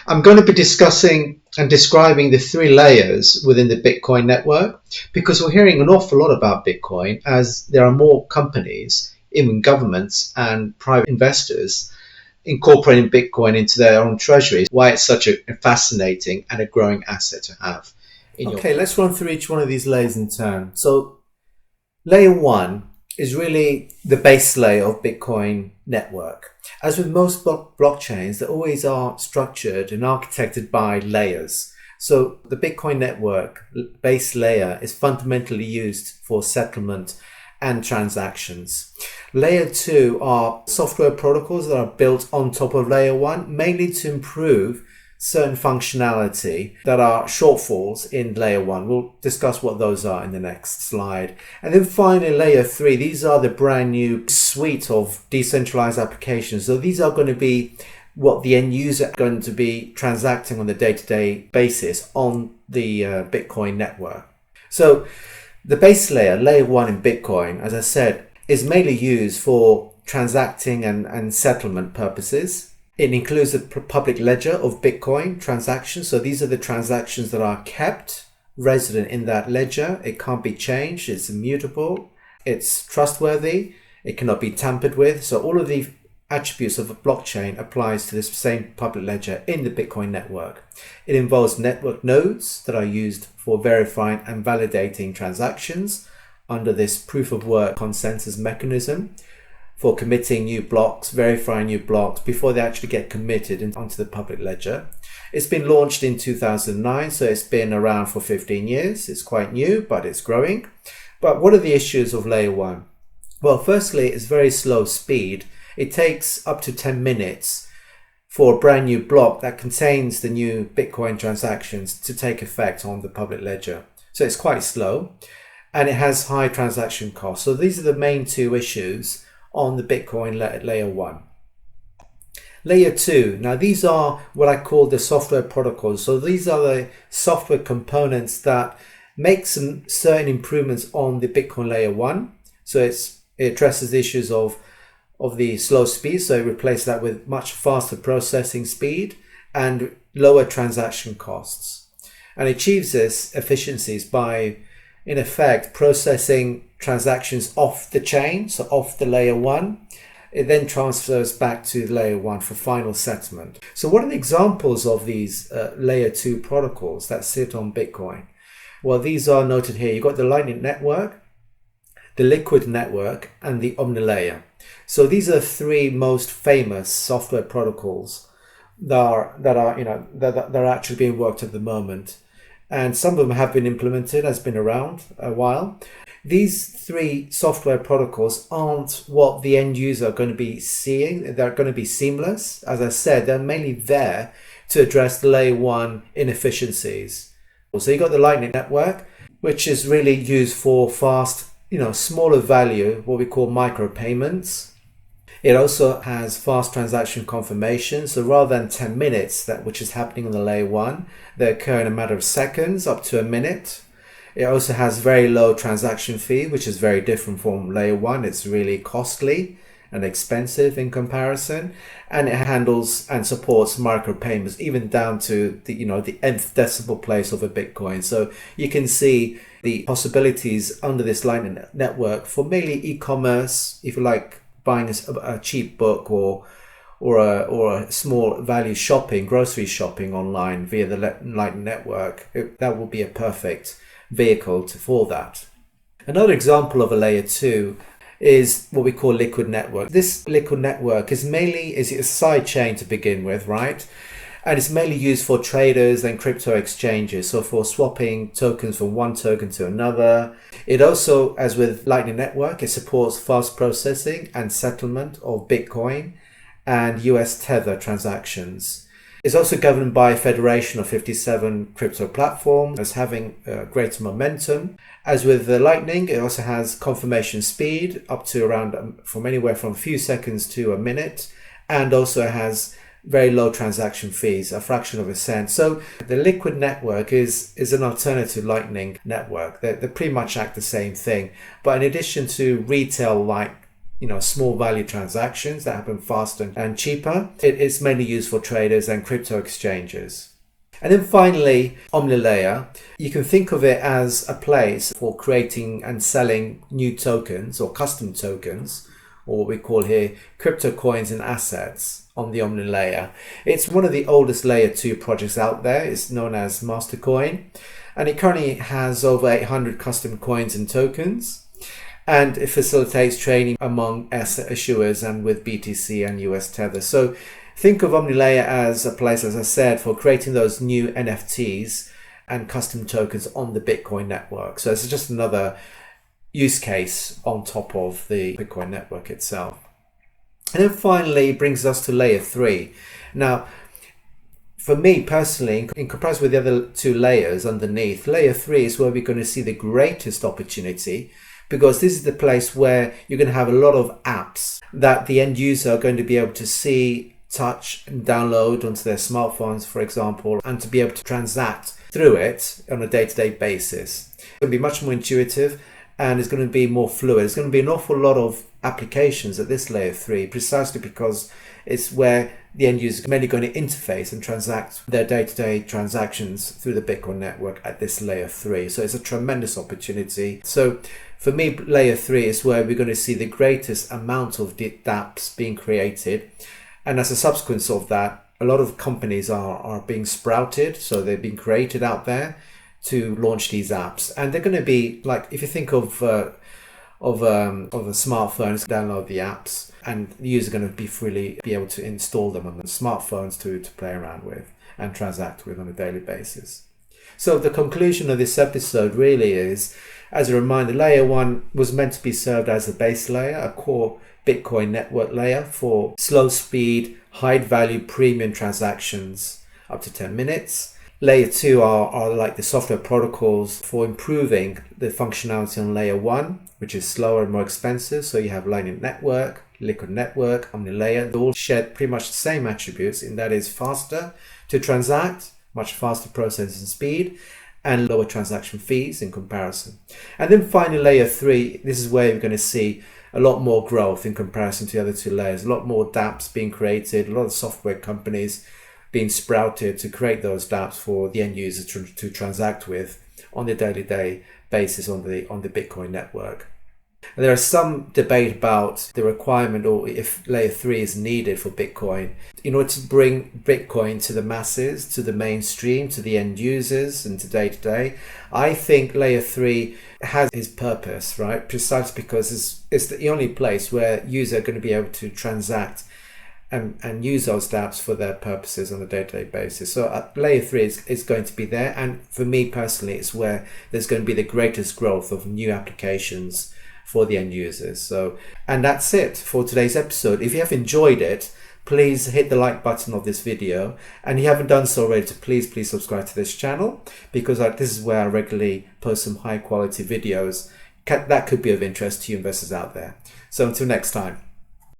I'm going to be discussing and describing the three layers within the Bitcoin network because we're hearing an awful lot about Bitcoin as there are more companies, even governments and private investors incorporating Bitcoin into their own treasuries, why it's such a fascinating and a growing asset to have. Okay, let's run through each one of these layers in turn. So layer one is really the base layer of Bitcoin network. As with most blockchains, they always are structured and architected by layers. So the Bitcoin network base layer is fundamentally used for settlement and transactions. Layer two are software protocols that are built on top of layer one, mainly to improve certain functionality that are shortfalls in layer one. We'll discuss what those are in the next slide. And then finally, layer three, these are the brand new suite of decentralized applications. So these are going to be what the end user is going to be transacting on a day-to-day basis on the Bitcoin network. So the base layer, layer one in Bitcoin, as I said, is mainly used for transacting and settlement purposes. It includes a public ledger of Bitcoin transactions. So these are the transactions that are kept resident in that ledger. It can't be changed. It's immutable. It's trustworthy. It cannot be tampered with. So all of the attributes of a blockchain applies to this same public ledger in the Bitcoin network. It involves network nodes that are used for verifying and validating transactions under this proof of work consensus mechanism, for committing new blocks, verifying new blocks before they actually get committed onto the public ledger. It's been launched in 2009, so it's been around for 15 years. It's quite new, but it's growing. But what are the issues of layer one? Well, firstly, it's very slow speed. It takes up to 10 minutes for a brand new block that contains the new Bitcoin transactions to take effect on the public ledger. So it's quite slow, and it has high transaction costs. So these are the main two issues on the Bitcoin layer one. Layer two, now these are what I call the software protocols. So these are the software components that make some certain improvements on the Bitcoin layer one. So it addresses the issues of the slow speed. So it replaces that with much faster processing speed and lower transaction costs. And achieves this efficiencies by, in effect, processing transactions off the chain, so off the layer one. It then transfers back to layer one for final settlement. So what are the examples of these layer two protocols that sit on Bitcoin? Well, these are noted here. You've got the Lightning Network, the Liquid Network, and the Omni Layer. So these are three most famous software protocols that are actually being worked at the moment. And some of them have been implemented, has been around a while. These three software protocols aren't what the end user are going to be seeing. They're going to be seamless. As I said, they're mainly there to address the layer one inefficiencies. So you've got the Lightning Network, which is really used for fast, smaller value, what we call micropayments. It also has fast transaction confirmation. So rather than 10 minutes, which is happening on the layer one, they occur in a matter of seconds, up to a minute. It also has very low transaction fee, which is very different from layer one. It's really costly and expensive in comparison. And it handles and supports micropayments, even down to the nth decimal place of a Bitcoin. So you can see the possibilities under this Lightning Network for mainly e-commerce, if you like, buying a cheap book or a small value shopping, grocery shopping online via the Lightning Network. That will be a perfect vehicle for that. Another example of a layer two is what we call Liquid Network. This Liquid Network is a side chain to begin with, right? And it's mainly used for traders and crypto exchanges, so for swapping tokens from one token to another. It also, as with Lightning Network, it supports fast processing and settlement of Bitcoin and US Tether transactions. It's also governed by a federation of 57 crypto platforms, as having greater momentum. As with the Lightning, it also has confirmation speed up to around from anywhere from a few seconds to a minute, and also has very low transaction fees, a fraction of a cent. So the Liquid Network is an alternative Lightning Network. They pretty much act the same thing, but in addition to retail like small value transactions that happen faster and cheaper. It's mainly used for traders and crypto exchanges. And then finally, Omni Layer, you can think of it as a place for creating and selling new tokens or custom tokens, or what we call here crypto coins and assets on the Omni Layer. It's one of the oldest layer 2 projects out there. It's known as Mastercoin, and it currently has over 800 custom coins and tokens, and it facilitates trading among asset issuers and with BTC and US Tether. So think of Omni Layer as a place, as I said, for creating those new NFTs and custom tokens on the Bitcoin network. So it's just another use case on top of the Bitcoin network itself. And then finally brings us to layer 3. Now, for me personally, in comparison with the other 2 layers underneath, layer 3 is where we're going to see the greatest opportunity, because this is the place where you're going to have a lot of apps that the end user are going to be able to see, touch and download onto their smartphones, for example, and to be able to transact through it on a day-to-day basis. It's going to be much more intuitive, and it's going to be more fluid. There's going to be an awful lot of applications at this layer 3, precisely because it's where the end user is mainly going to interface and transact their day-to-day transactions through the Bitcoin network at this layer 3. So it's a tremendous opportunity. So for me, layer 3 is where we're going to see the greatest amount of dApps being created. And as a subsequence of that, a lot of companies are being sprouted. So they've been created out there to launch these apps. And they're going to be like, if you think of a smartphone, download the apps, and the user is going to be freely be able to install them on the smartphones to play around with and transact with on a daily basis. So the conclusion of this episode really is, as a reminder, layer 1 was meant to be served as a base layer, a core Bitcoin network layer for slow speed, high value premium transactions up to 10 minutes. Layer 2 are like the software protocols for improving the functionality on layer 1, which is slower and more expensive. So you have Lightning Network, Liquid Network, Omni Layer. They all share pretty much the same attributes, in that is faster to transact, much faster processing speed, and lower transaction fees in comparison. And then finally, layer 3, this is where you're going to see a lot more growth in comparison to the other 2 layers, a lot more dApps being created, a lot of software companies being sprouted to create those dApps for the end user to transact with on the daily basis on the Bitcoin network. And there is some debate about the requirement, or if layer 3 is needed for Bitcoin in order to bring Bitcoin to the masses, to the mainstream, to the end users and to day. I think layer 3 has its purpose, right? Precisely because it's the only place where users are going to be able to transact and use those dApps for their purposes on a day-to-day basis. So layer 3 is going to be there, and for me personally, it's where there's going to be the greatest growth of new applications for the end users. So, and that's it for today's episode. If you have enjoyed it, please hit the like button of this video, and if you haven't done so already, please subscribe to this channel, because this is where I regularly post some high quality videos that could be of interest to you investors out there. So until next time.